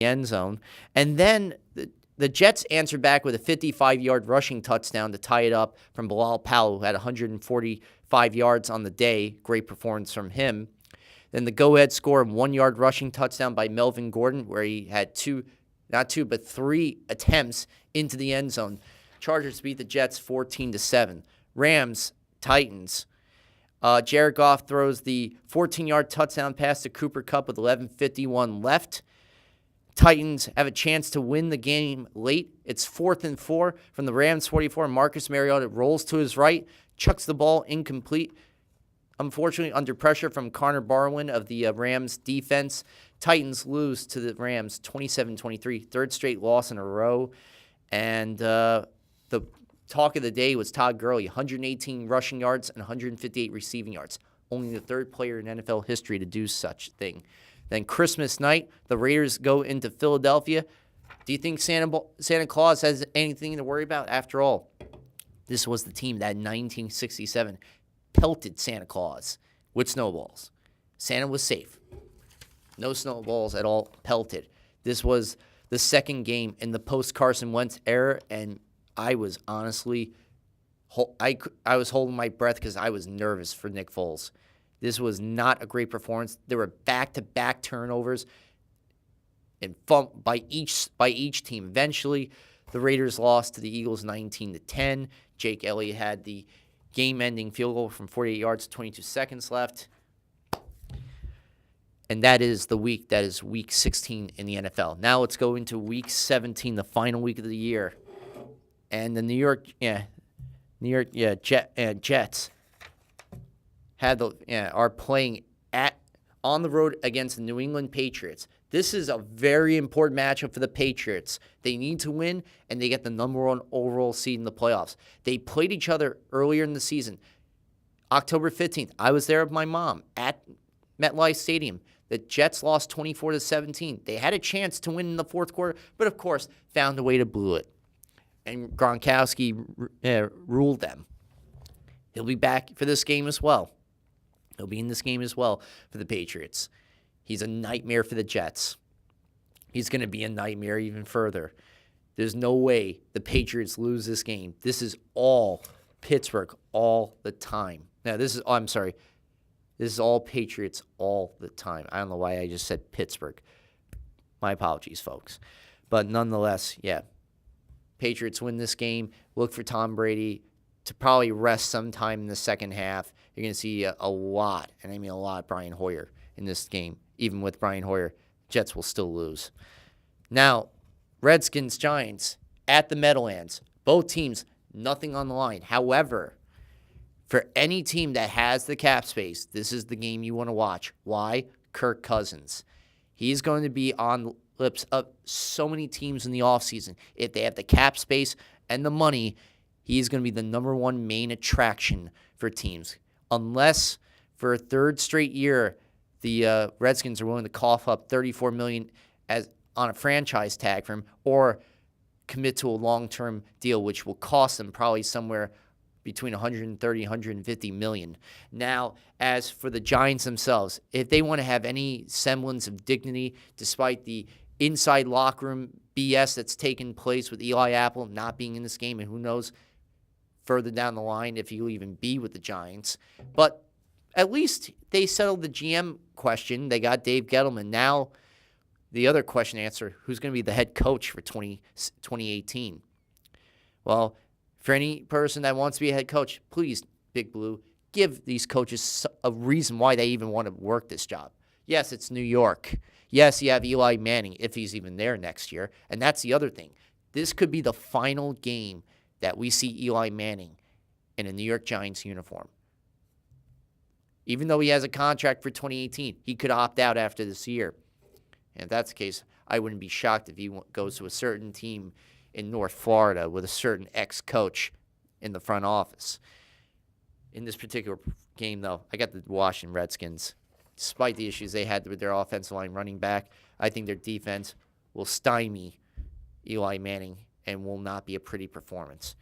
end zone. And then the Jets answered back with a 55-yard rushing touchdown to tie it up from Bilal Powell, who had 145 yards on the day. Great performance from him. Then the go-ahead score, 1-yard rushing touchdown by Melvin Gordon, where he had three attempts into the end zone. Chargers beat the Jets 14-7. Rams, Titans. Jared Goff throws the 14-yard touchdown pass to Cooper Kupp with 11:51 left. Titans have a chance to win the game late. It's 4th and 4 from the Rams 44. Marcus Mariota rolls to his right, chucks the ball incomplete. Unfortunately, under pressure from Connor Barwin of the Rams defense, Titans lose to the Rams 27-23, third straight loss in a row. And the talk of the day was Todd Gurley, 118 rushing yards and 158 receiving yards. Only the third player in NFL history to do such thing. Then Christmas night, the Raiders go into Philadelphia. Do you think Santa Claus has anything to worry about? After all, this was the team that in 1967 pelted Santa Claus with snowballs. Santa was safe. No snowballs at all pelted. This was the second game in the post-Carson Wentz era, and I was honestly, I was holding my breath because I was nervous for Nick Foles. This was not a great performance. There were back-to-back turnovers and by each team. Eventually, the Raiders lost to the Eagles 19-10. Jake Elliott had the game-ending field goal from 48 yards, 22 seconds left. And that is week 16 in the NFL. Now let's go into week 17, the final week of the year. And the New York Jets are playing on the road against the New England Patriots. This is a very important matchup for the Patriots. They need to win, and they get the number 1 overall seed in the playoffs. They played each other earlier in the season. October 15th, I was there with my mom at MetLife Stadium. The Jets lost 24-17. They had a chance to win in the fourth quarter, but of course, found a way to blow it. And Gronkowski ruled them. He'll be back for this game as well. He'll be in this game as well for the Patriots. He's a nightmare for the Jets. He's going to be a nightmare even further. There's no way the Patriots lose this game. This is all Pittsburgh all the time. Now, this is all Patriots all the time. I don't know why I just said Pittsburgh. My apologies, folks. But nonetheless, yeah. Patriots win this game. Look for Tom Brady to probably rest sometime in the second half. You're going to see a lot, and I mean a lot, Brian Hoyer in this game. Even with Brian Hoyer, Jets will still lose. Now, Redskins-Giants at the Meadowlands. Both teams, nothing on the line. However, for any team that has the cap space, this is the game you want to watch. Why? Kirk Cousins. He's going to be on the lips of so many teams in the offseason. If they have the cap space and the money, he's going to be the number 1 main attraction for teams. Unless for a third straight year, the Redskins are willing to cough up $34 million on a franchise tag for him, or commit to a long-term deal, which will cost them probably somewhere between $130 and $150 million. Now, as for the Giants themselves, if they want to have any semblance of dignity, despite the inside locker room BS that's taken place with Eli Apple not being in this game, and who knows further down the line if he'll even be with the Giants. But at least they settled the GM question. They got Dave Gettleman. Now, the other question to answer, who's going to be the head coach for 2018? Well, for any person that wants to be a head coach, please, Big Blue, give these coaches a reason why they even want to work this job. Yes, it's New York. Yes, you have Eli Manning, if he's even there next year. And that's the other thing. This could be the final game that we see Eli Manning in a New York Giants uniform. Even though he has a contract for 2018, he could opt out after this year. And if that's the case, I wouldn't be shocked if he goes to a certain team in North Florida with a certain ex-coach in the front office. In this particular game, though, I got the Washington Redskins. Despite the issues they had with their offensive line running back, I think their defense will stymie Eli Manning and will not be a pretty performance.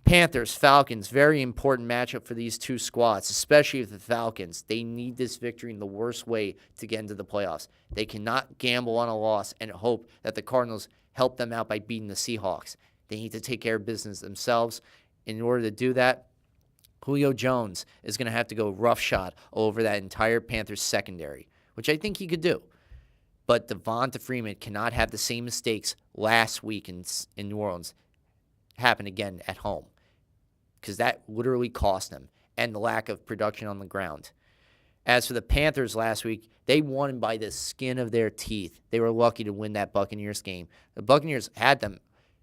Panthers, Falcons, very important matchup for these two squads, especially the Falcons. They need this victory in the worst way to get into the playoffs. They cannot gamble on a loss and hope that the Cardinals help them out by beating the Seahawks. They need to take care of business themselves. In order to do that, Julio Jones is going to have to go roughshod over that entire Panthers secondary, which I think he could do. But Devonta Freeman cannot have the same mistakes last week in New Orleans happen again at home, because that literally cost them, and the lack of production on the ground. As for the Panthers last week, they won by the skin of their teeth. They were lucky to win that Buccaneers game. The Buccaneers had them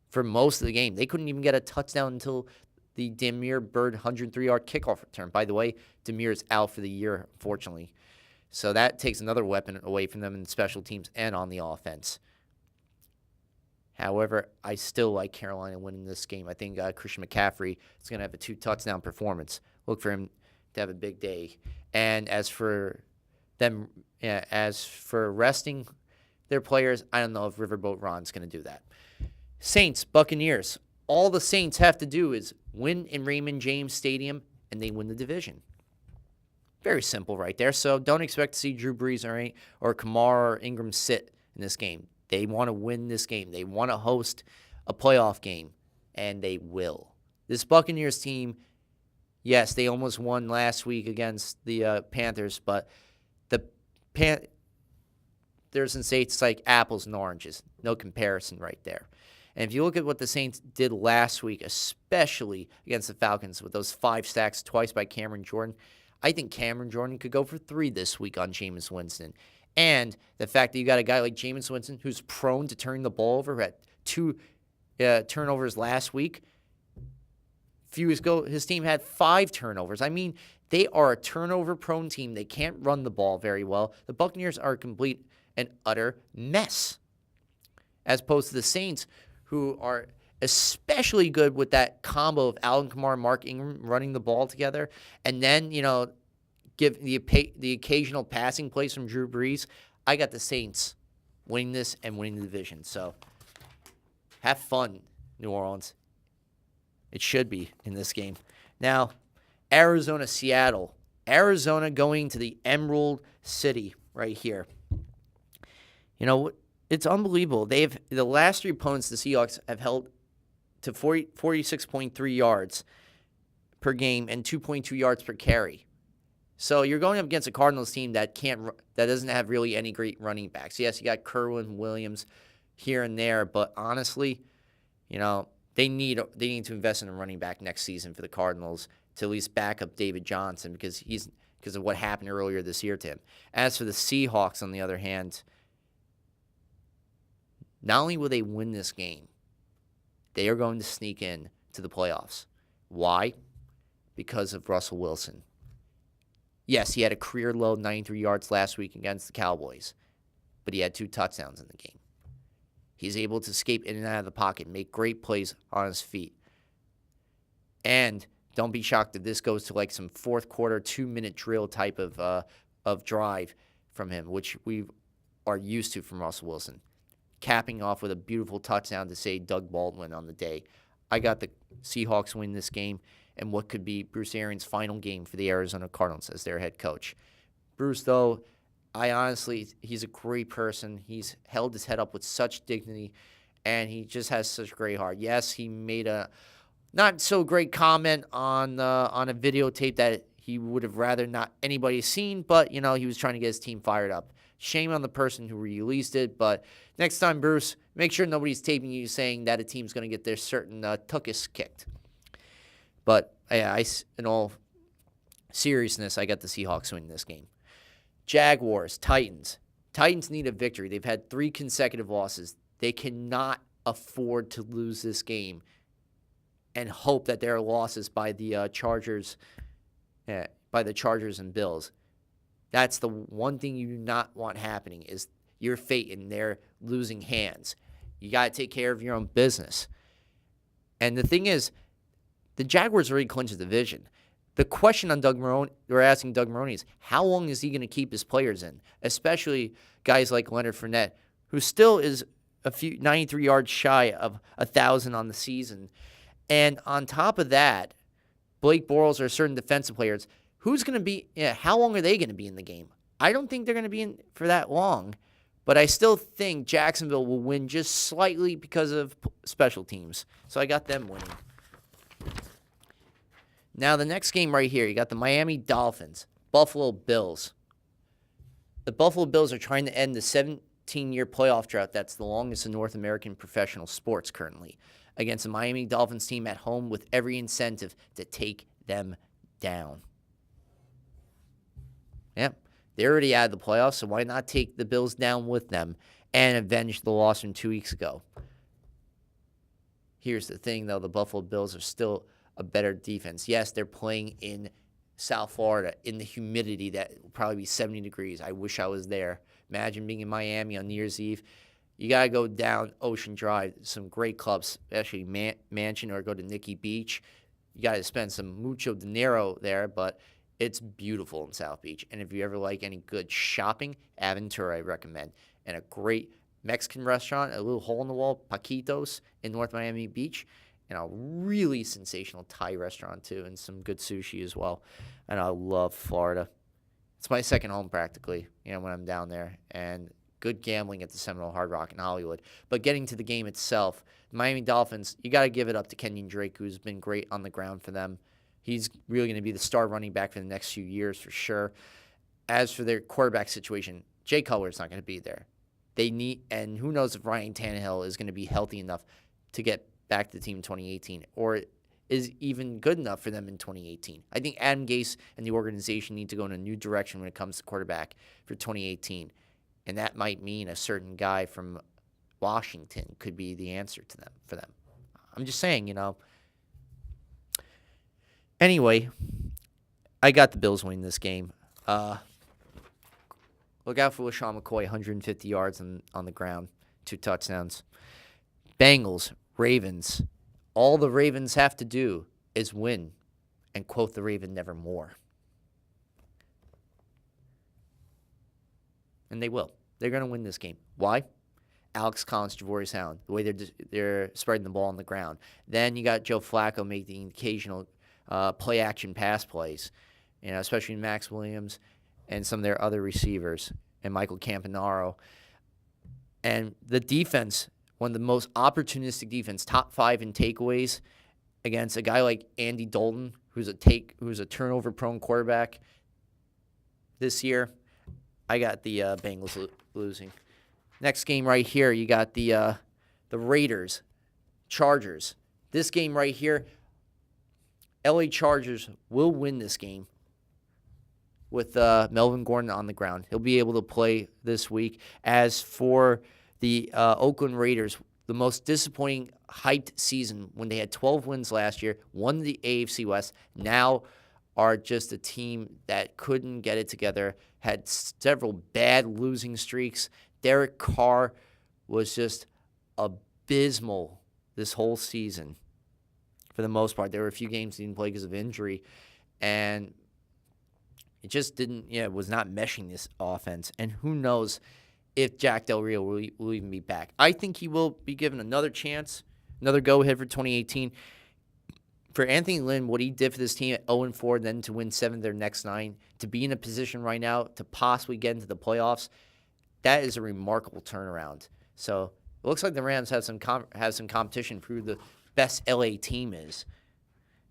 for most of the game. They couldn't even get a touchdown until the Damiere Byrd 103-yard kickoff return. By the way, Damir's out for the year, unfortunately. So that takes another weapon away from them in special teams and on the offense. However, I still like Carolina winning this game. I think Christian McCaffrey is going to have a 2-touchdown performance. Look for him to have a big day. And as for them, as for resting their players, I don't know if Riverboat Ron's going to do that. Saints, Buccaneers. All the Saints have to do is win in Raymond James Stadium, and they win the division. Very simple right there. So don't expect to see Drew Brees or Kamara or Ingram sit in this game. They want to win this game. They want to host a playoff game, and they will. This Buccaneers team, yes, they almost won last week against the Panthers, but the Panthers and Saints, it's like apples and oranges. No comparison right there. And if you look at what the Saints did last week, especially against the Falcons with those 5 sacks twice by Cameron Jordan, I think Cameron Jordan could go for 3 this week on Jameis Winston. And the fact that you got a guy like Jameis Winston who's prone to turning the ball over, had 2 turnovers last week. A few weeks ago, his team had 5 turnovers. I mean, they are a turnover-prone team. They can't run the ball very well. The Buccaneers are a complete and utter mess, as opposed to the Saints, who are especially good with that combo of Alvin Kamara and Mark Ingram running the ball together, and then, give the occasional passing plays from Drew Brees. I got the Saints winning this and winning the division. So have fun, New Orleans. It should be in this game. Now, Arizona, Seattle. Arizona going to the Emerald City right here. It's unbelievable. The last 3 opponents the Seahawks have held to 46.3 yards per game and 2.2 yards per carry. So you're going up against a Cardinals team that doesn't have really any great running backs. Yes, you got Kerwin Williams here and there, but honestly, they need to invest in a running back next season for the Cardinals to at least back up David Johnson because of what happened earlier this year to him. As for the Seahawks, on the other hand, not only will they win this game, they are going to sneak in to the playoffs. Why? Because of Russell Wilson. Yes, he had a career-low 93 yards last week against the Cowboys, but he had 2 touchdowns in the game. He's able to escape in and out of the pocket, make great plays on his feet. And don't be shocked if this goes to like some fourth quarter, 2-minute drill type of drive from him, which we are used to from Russell Wilson. Capping off with a beautiful touchdown to save Doug Baldwin on the day. I got the Seahawks win this game and what could be Bruce Arians' final game for the Arizona Cardinals as their head coach. Bruce, though, he's a great person. He's held his head up with such dignity, and he just has such a great heart. Yes, he made a not so great comment on a videotape that he would have rather not anybody seen, but, he was trying to get his team fired up. Shame on the person who released it, but next time, Bruce, make sure nobody's taping you saying that a team's going to get their certain tuchus kicked. But in all seriousness, I got the Seahawks winning this game. Jaguars, Titans. Titans need a victory. They've had 3 consecutive losses. They cannot afford to lose this game and hope that there are losses by the Chargers and Bills. That's the one thing you do not want happening is your fate in their losing hands. You got to take care of your own business. And the thing is, the Jaguars already clinched the division. The question on we're asking Doug Marrone is, how long is he going to keep his players in? Especially guys like Leonard Fournette, who still is 93 yards shy of 1,000 on the season. And on top of that, Blake Bortles or certain defensive players, who's going to be, how long are they going to be in the game? I don't think they're going to be in for that long, but I still think Jacksonville will win just slightly because of special teams. So I got them winning. Now the next game right here, you got the Miami Dolphins, Buffalo Bills. The Buffalo Bills are trying to end the 17-year playoff drought that's the longest in North American professional sports currently, against the Miami Dolphins team at home with every incentive to take them down. Yep, they're already out of the playoffs, so why not take the Bills down with them and avenge the loss from 2 weeks ago? Here's the thing, though. The Buffalo Bills are still a better defense. Yes, they're playing in South Florida in the humidity that will probably be 70 degrees. I wish I was there. Imagine being in Miami on New Year's Eve. You got to go down Ocean Drive, some great clubs, especially Mansion, or go to Nikki Beach. You got to spend some mucho dinero there, but it's beautiful in South Beach. And if you ever like any good shopping, Aventura I recommend. And a great Mexican restaurant, a little hole-in-the-wall, Paquitos in North Miami Beach. And a really sensational Thai restaurant, too, and some good sushi as well. And I love Florida. It's my second home, practically, when I'm down there. And good gambling at the Seminole Hard Rock in Hollywood. But getting to the game itself, the Miami Dolphins, you got to give it up to Kenyon Drake, who's been great on the ground for them. He's really going to be the star running back for the next few years for sure. As for their quarterback situation, Jay Cutler's not going to be there. They need, and who knows if Ryan Tannehill is going to be healthy enough to get back to the team in 2018, or is even good enough for them in 2018. I think Adam Gase and the organization need to go in a new direction when it comes to quarterback for 2018. And that might mean a certain guy from Washington could be the answer to them for them. I'm just saying, Anyway, I got the Bills winning this game. Look out for LaShawn McCoy, 150 yards on the ground, 2 touchdowns. Bengals, Ravens. All the Ravens have to do is win and quote the Raven nevermore. And they will. They're going to win this game. Why? Alex Collins, Javorius Allen, the way they're spreading the ball on the ground. Then you got Joe Flacco making occasional play-action pass plays, especially Max Williams and some of their other receivers, and Michael Campanaro. And the defense, one of the most opportunistic defense, top 5 in takeaways against a guy like Andy Dalton, who's a turnover-prone quarterback this year. I got the Bengals losing. Next game right here, you got the Raiders, Chargers. This game right here, LA Chargers will win this game with Melvin Gordon on the ground. He'll be able to play this week. As for the Oakland Raiders, the most disappointing hyped season when they had 12 wins last year, won the AFC West, now are just a team that couldn't get it together, had several bad losing streaks. Derek Carr was just abysmal this whole season for the most part. There were a few games he didn't play because of injury, and it just was not meshing this offense. And who knows if Jack Del Rio will even be back. I think he will be given another chance, another go-ahead for 2018. For Anthony Lynn, what he did for this team at 0-4, then to win 7 of their next 9, to be in a position right now to possibly get into the playoffs, that is a remarkable turnaround. So it looks like the Rams have some competition for who the best LA team is.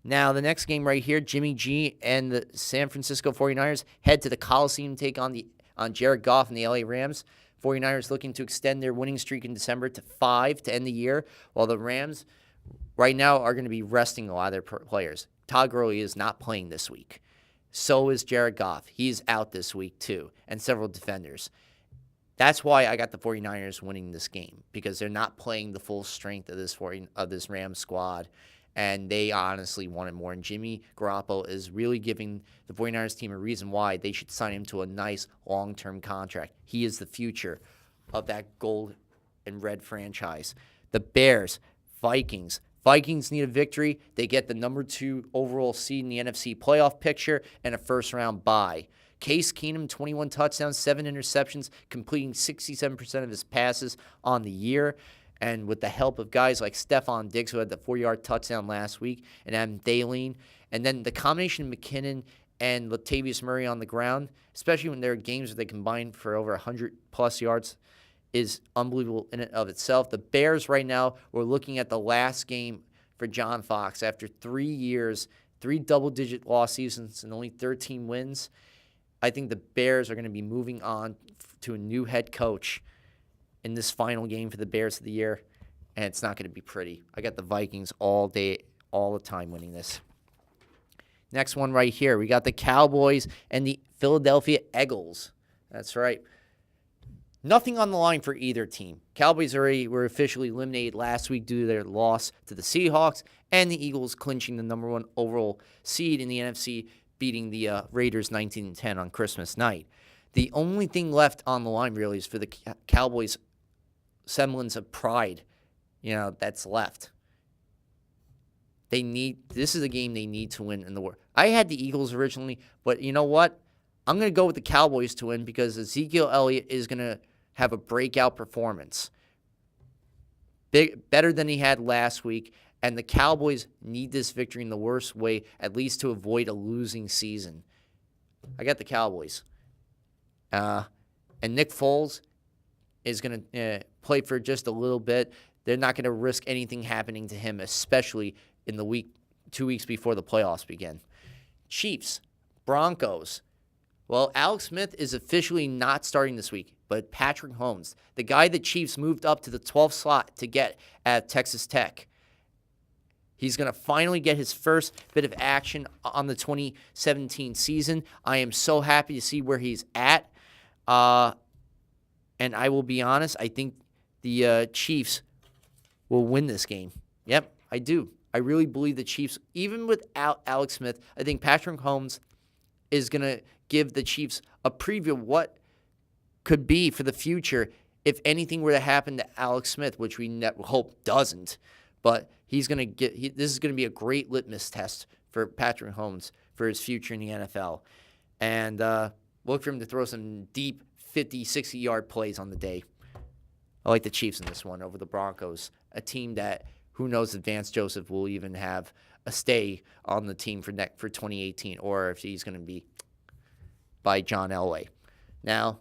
Now, the next game right here, Jimmy G and the San Francisco 49ers head to the Coliseum to take on Jared Goff and the LA Rams. 49ers looking to extend their winning streak in December to 5 to end the year, while the Rams right now are going to be resting a lot of their players. Todd Gurley is not playing this week. So is Jared Goff. He's out this week too, and several defenders. That's why I got the 49ers winning this game, because they're not playing the full strength of this Rams squad, and they honestly wanted more. And Jimmy Garoppolo is really giving the 49ers team a reason why they should sign him to a nice long-term contract. He is the future of that gold and red franchise. The Bears, Vikings. Vikings need a victory. They get the number 2 overall seed in the NFC playoff picture and a first-round bye. Case Keenum, 21 touchdowns, 7 interceptions, completing 67% of his passes on the year. And with the help of guys like Stephon Diggs, who had the 4-yard touchdown last week, and Adam Thielen, and then the combination of McKinnon and Latavius Murray on the ground, especially when there are games where they combine for over 100-plus yards, is unbelievable in and of itself. The Bears right now, we're looking at the last game for John Fox. After 3 years, 3 double-digit loss seasons and only 13 wins, I think the Bears are going to be moving on to a new head coach in this final game for the Bears of the year, and it's not going to be pretty. I got the Vikings all day, all the time winning this. Next one right here, we got the Cowboys and the Philadelphia Eagles. That's right. Nothing on the line for either team. Cowboys were officially eliminated last week due to their loss to the Seahawks, and the Eagles clinching the number 1 overall seed in the NFC, beating the Raiders 19-10 on Christmas night. The only thing left on the line really is for the Cowboys' semblance of pride, that's left. This is a game they need to win in the war. I had the Eagles originally, but you know what? I'm going to go with the Cowboys to win because Ezekiel Elliott is going to have a breakout performance. Better than he had last week, and the Cowboys need this victory in the worst way, at least to avoid a losing season. I got the Cowboys. And Nick Foles is going to play for just a little bit. They're not going to risk anything happening to him, especially in the 2 weeks before the playoffs begin. Chiefs, Broncos. Well, Alex Smith is officially not starting this week, but Patrick Mahomes, the guy the Chiefs moved up to the 12th slot to get at Texas Tech, he's going to finally get his first bit of action on the 2017 season. I am so happy to see where he's at. And I will be honest, I think the Chiefs will win this game. Yep, I do. I really believe the Chiefs, even without Alex Smith, I think Patrick Mahomes is going to give the Chiefs a preview of what could be for the future if anything were to happen to Alex Smith, which we hope doesn't. But this is going to be a great litmus test for Patrick Mahomes for his future in the NFL. And look for him to throw some deep 50, 60-yard plays on the day. I like the Chiefs in this one over the Broncos, a team that, who knows if Vance Joseph will even have a stay on the team for 2018 or if he's going to be by John Elway. Now,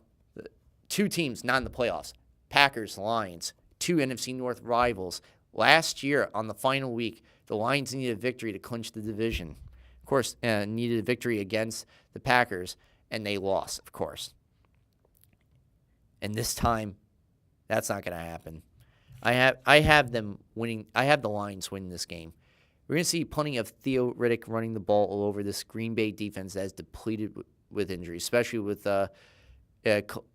2 teams not in the playoffs, Packers, Lions, 2 NFC North rivals. Last year, on the final week, the Lions needed a victory to clinch the division. Of course, needed a victory against the Packers, and they lost, of course. And this time, that's not going to happen. I have them winning. I have the Lions winning this game. We're going to see plenty of Theo Riddick running the ball all over this Green Bay defense that is depleted with injuries, especially with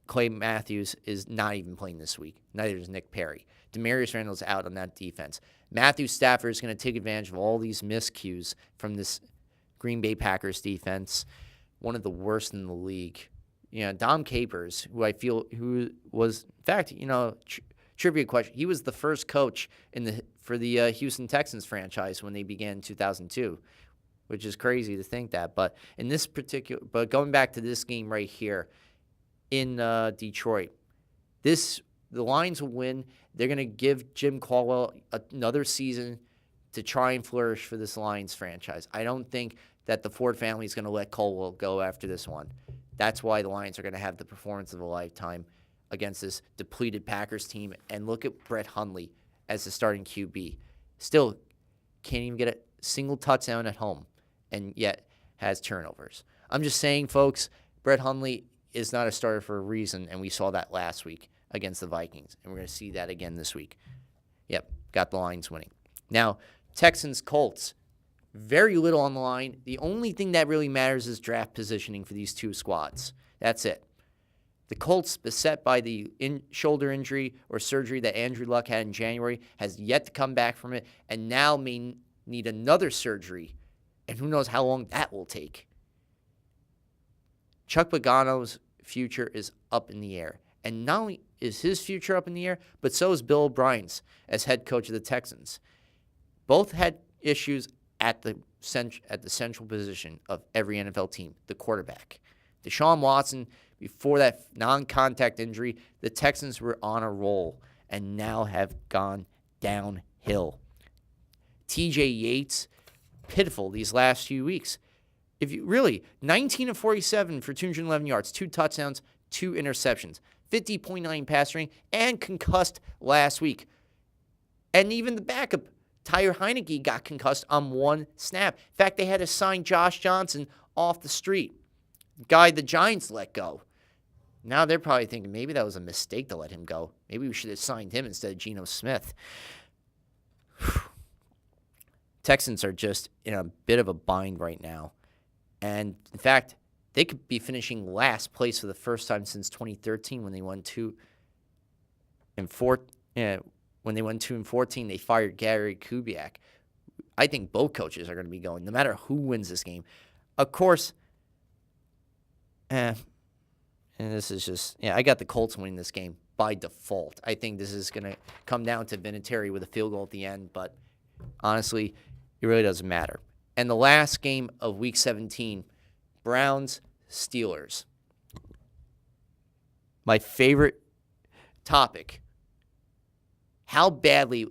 Clay Matthews is not even playing this week. Neither is Nick Perry. Demarius Randall's out on that defense. Matthew Stafford is going to take advantage of all these miscues from this Green Bay Packers defense, one of the worst in the league. Dom Capers, who was, in fact, trivia question, he was the first coach for the Houston Texans franchise when they began in 2002, which is crazy to think that. But going back to this game right here in Detroit, the Lions will win. They're going to give Jim Caldwell another season to try and flourish for this Lions franchise. I don't think that the Ford family is going to let Caldwell go after this one. That's why the Lions are going to have the performance of a lifetime against this depleted Packers team. And look at Brett Hundley as the starting QB. Still can't even get a single touchdown at home, and yet has turnovers. I'm just saying, folks, Brett Hundley is not a starter for a reason, and we saw that last week against the Vikings, and we're going to see that again this week. Yep, got the Lions winning. Now, Texans-Colts, very little on the line. The only thing that really matters is draft positioning for these 2 squads. That's it. The Colts, beset by the shoulder injury or surgery that Andrew Luck had in January, has yet to come back from it, and now may need another surgery, and who knows how long that will take. Chuck Pagano's future is up in the air. And not only is his future up in the air, but so is Bill O'Brien's as head coach of the Texans. Both had issues at the central position of every NFL team, the quarterback. Deshaun Watson, before that non-contact injury, the Texans were on a roll. and now have gone downhill. TJ Yates, pitiful these last few weeks. If you really, 19 of 47 for 211 yards, 2 touchdowns, 2 interceptions, 50.9 passer rating, and concussed last week. And even the backup, Tyler Heineke, got concussed on 1 snap. In fact, they had to sign Josh Johnson off the street, guy the Giants let go. Now they're probably thinking maybe that was a mistake to let him go. Maybe we should have signed him instead of Geno Smith. Texans are just in a bit of a bind right now. And, in fact, they could be finishing last place for the first time since 2013 when they won 2 and 4. When they won 2 and 14, they fired Gary Kubiak. I think both coaches are going to be going, no matter who wins this game. Of course, and this is just, I got the Colts winning this game by default. I think this is going to come down to Vinatieri with a field goal at the end, but honestly, it really doesn't matter. And the last game of Week 17, Browns-Steelers. My favorite topic. How badly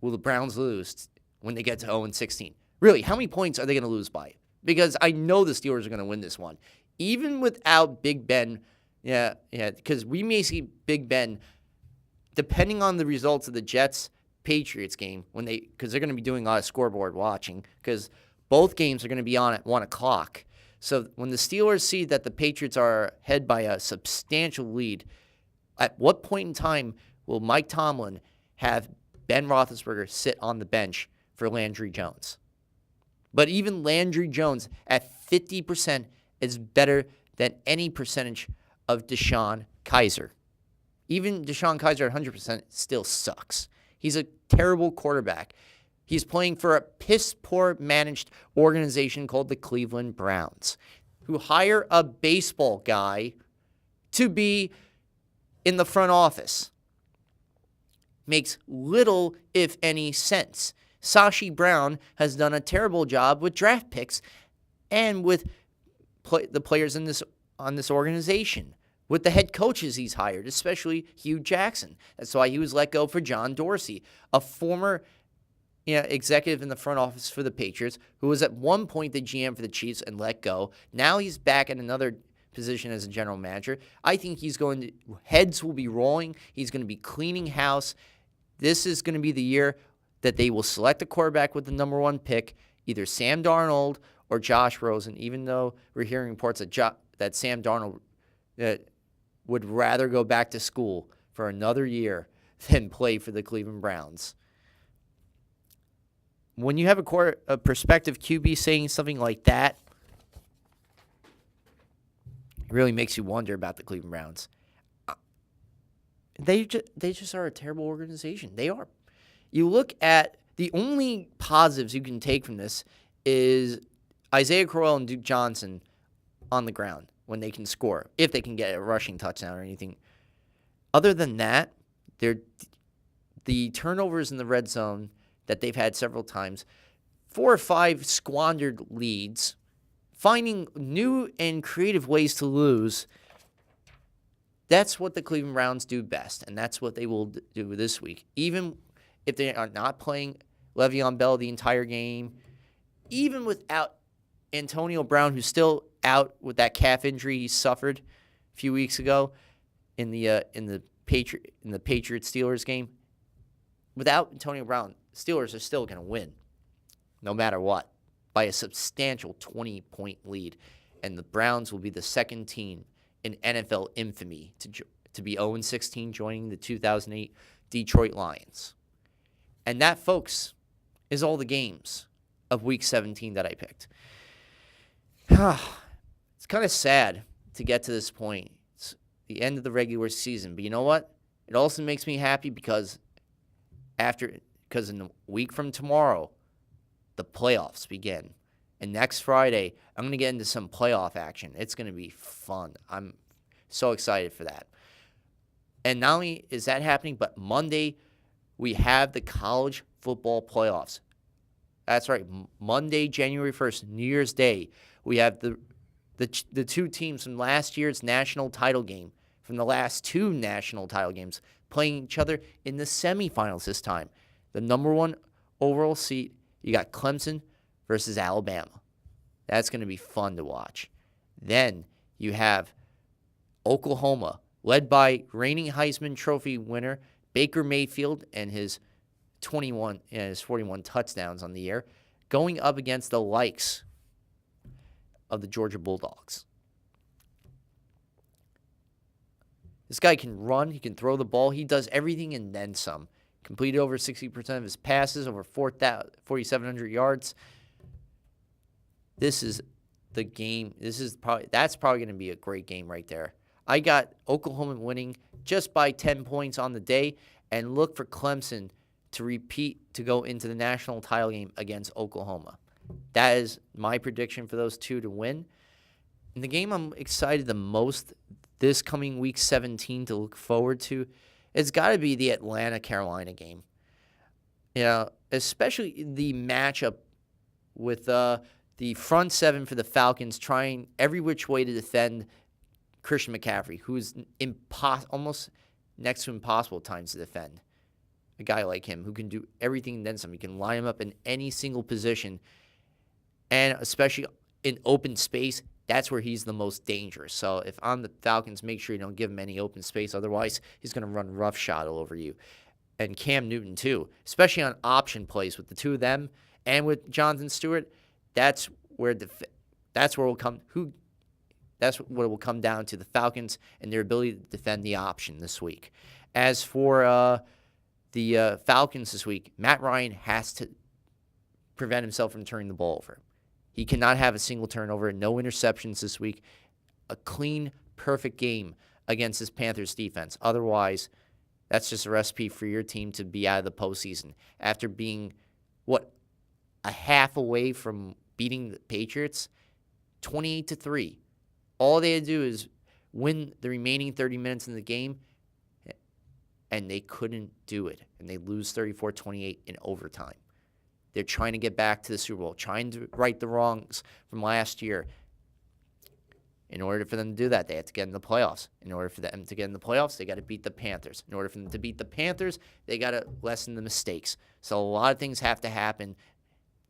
will the Browns lose when they get to 0-16? Really, how many points are they going to lose by? Because I know the Steelers are going to win this one. Even without Big Ben, because we may see Big Ben, depending on the results of the Jets-Patriots game, because they're going to be doing a lot of scoreboard watching, because both games are going to be on at 1 o'clock. So when the Steelers see that the Patriots are ahead by a substantial lead, at what point in time will Mike Tomlin have Ben Roethlisberger sit on the bench for Landry Jones? But even Landry Jones at 50% is better than any percentage of Deshaun Kaiser. Even Deshaun Kaiser at 100% still sucks. He's a terrible quarterback. He's playing for a piss-poor managed organization called the Cleveland Browns, who hire a baseball guy to be in the front office. Makes little, if any, sense. Sashi Brown has done a terrible job with draft picks and with the players on this organization, with the head coaches he's hired, especially Hugh Jackson. That's why he was let go for John Dorsey, a former executive in the front office for the Patriots, who was at one point the GM for the Chiefs and let go. Now he's back in another position as a general manager. I think heads will be rolling. He's going to be cleaning house. This is going to be the year that they will select a quarterback with the number 1 pick, either Sam Darnold or Josh Rosen, even though we're hearing reports that Sam Darnold would rather go back to school for another year than play for the Cleveland Browns. When you have a prospective QB saying something like that, it really makes you wonder about the Cleveland Browns. They just are a terrible organization. They are. You look at the only positives you can take from this is Isaiah Crowell and Duke Johnson on the ground when they can score, if they can get a rushing touchdown or anything. Other than that, the turnovers in the red zone that they've had several times, 4 or 5 squandered leads, finding new and creative ways to lose. That's what the Cleveland Browns do best, and that's what they will do this week. Even if they are not playing Le'Veon Bell the entire game, even without Antonio Brown, who's still out with that calf injury he suffered a few weeks ago in the Patriots-Steelers game, without Antonio Brown, Steelers are still going to win, no matter what, by a substantial 20-point lead. And the Browns will be the second team in NFL infamy to be 0-16, joining the 2008 Detroit Lions. And that, folks, is all the games of Week 17 that I picked. It's kind of sad to get to this point. It's the end of the regular season. But you know what? It also makes me happy because in a week from tomorrow, the playoffs begin. And next Friday, I'm going to get into some playoff action. It's going to be fun. I'm so excited for that. And not only is that happening, but Monday, we have the college football playoffs. That's right. Monday, January 1st, New Year's Day, we have the 2 teams from last year's national title game, from the last 2 national title games, playing each other in the semifinals this time. The number 1 overall seed, you got Clemson versus Alabama. That's going to be fun to watch. Then you have Oklahoma, led by reigning Heisman Trophy winner Baker Mayfield and his 41 touchdowns on the year, going up against the likes of the Georgia Bulldogs. This guy can run, he can throw the ball, he does everything and then some. Completed over 60% of his passes, over 4,700 yards. This is the game. That's probably going to be a great game right there. I got Oklahoma winning just by 10 points on the day, and look for Clemson to repeat to go into the national title game against Oklahoma. That is my prediction for those two to win. And the game I'm excited the most this coming week 17 to look forward to, it's got to be the Atlanta-Carolina game. You know, especially the matchup with the front seven for the Falcons trying every which way to defend Christian McCaffrey, who's almost next to impossible at times to defend. A guy like him who can do everything and then some. You can line him up in any single position, and especially in open space, that's where he's the most dangerous. So if I'm the Falcons, make sure you don't give him any open space. Otherwise, he's going to run roughshod all over you. And Cam Newton, too, especially on option plays with the two of them and with Jonathan Stewart, that's what it will come down to, the Falcons and their ability to defend the option this week. As for the Falcons this week, Matt Ryan has to prevent himself from turning the ball over. He cannot have a single turnover, no interceptions this week. A clean, perfect game against this Panthers defense. Otherwise, that's just a recipe for your team to be out of the postseason. After being, a half away from beating the Patriots, 28-3. All they had to do is win the remaining 30 minutes in the game, and they couldn't do it. And they lose 34-28 in overtime. They're trying to get back to the Super Bowl, trying to right the wrongs from last year. In order for them to do that, they have to get in the playoffs. In order for them to get in the playoffs, they got to beat the Panthers. In order for them to beat the Panthers, they got to lessen the mistakes. So a lot of things have to happen.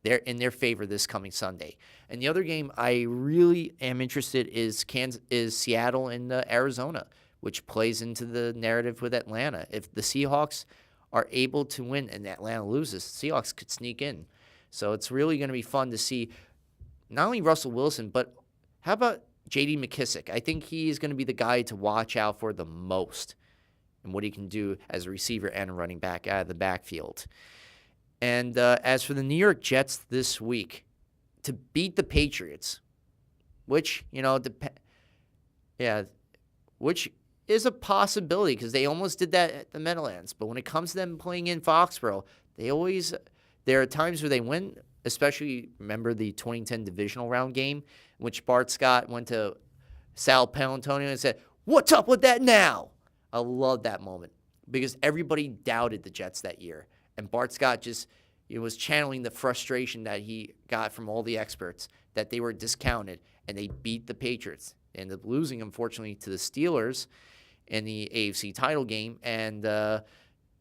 They're in their favor this coming Sunday. And the other game I really am interested is Seattle and Arizona, which plays into the narrative with Atlanta. If the Seahawks are able to win and Atlanta loses, Seahawks could sneak in. So it's really going to be fun to see not only Russell Wilson, but how about J.D. McKissick? I think he is going to be the guy to watch out for the most and what he can do as a receiver and a running back out of the backfield. And as for the New York Jets this week, to beat the Patriots, which, which is a possibility because they almost did that at the Meadowlands. But when it comes to them playing in Foxborough, there are times where they win, especially, remember the 2010 divisional round game, in which Bart Scott went to Sal Paolantonio and said, "What's up with that now?" I love that moment because everybody doubted the Jets that year. And Bart Scott just was channeling the frustration that he got from all the experts that they were discounted, and they beat the Patriots. They ended up losing, unfortunately, to the Steelers in the AFC title game, and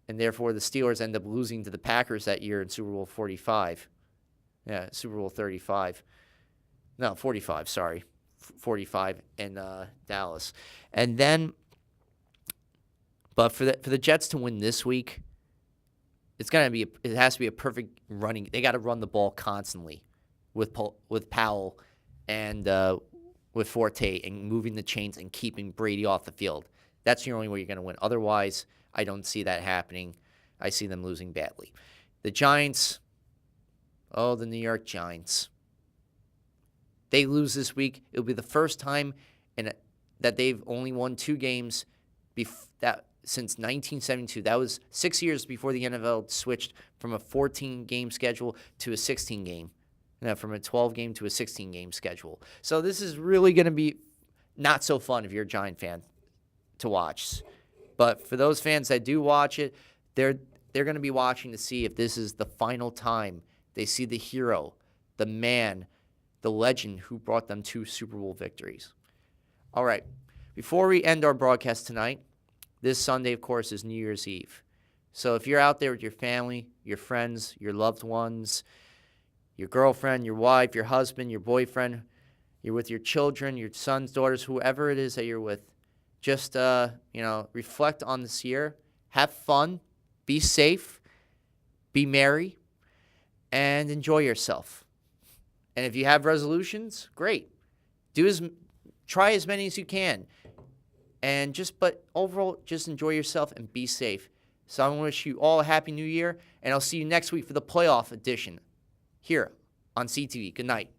therefore the Steelers end up losing to the Packers that year in Super Bowl 45. Yeah, Super Bowl 35. No, 45, sorry. 45 in Dallas. And then, but for the Jets to win this week, it has to be a perfect running. They got to run the ball constantly with Powell and with Forte and moving the chains and keeping Brady off the field. That's the only way you're going to win. Otherwise, I don't see that happening. I see them losing badly. The Giants, the New York Giants. They lose this week. It'll be the first time that they've only won 2 games since 1972. That was 6 years before the NFL switched from a 14-game schedule to a 16-game. From a 12-game to a 16-game schedule. So this is really going to be not so fun if you're a Giant fan to watch. But for those fans that do watch it, they're going to be watching to see if this is the final time they see the hero, the man, the legend who brought them 2 Super Bowl victories. All right. Before we end our broadcast tonight, This Sunday, of course, is New Year's Eve. So if you're out there with your family, your friends, your loved ones, your girlfriend, your wife, your husband, your boyfriend, you're with your children, your sons, daughters, whoever it is that you're with, just, reflect on this year. Have fun. Be safe. Be merry. And enjoy yourself. And if you have resolutions, great. Try as many as you can. But overall, just enjoy yourself and be safe. So I want to wish you all a happy new year, and I'll see you next week for the playoff edition here on CTV. Good night.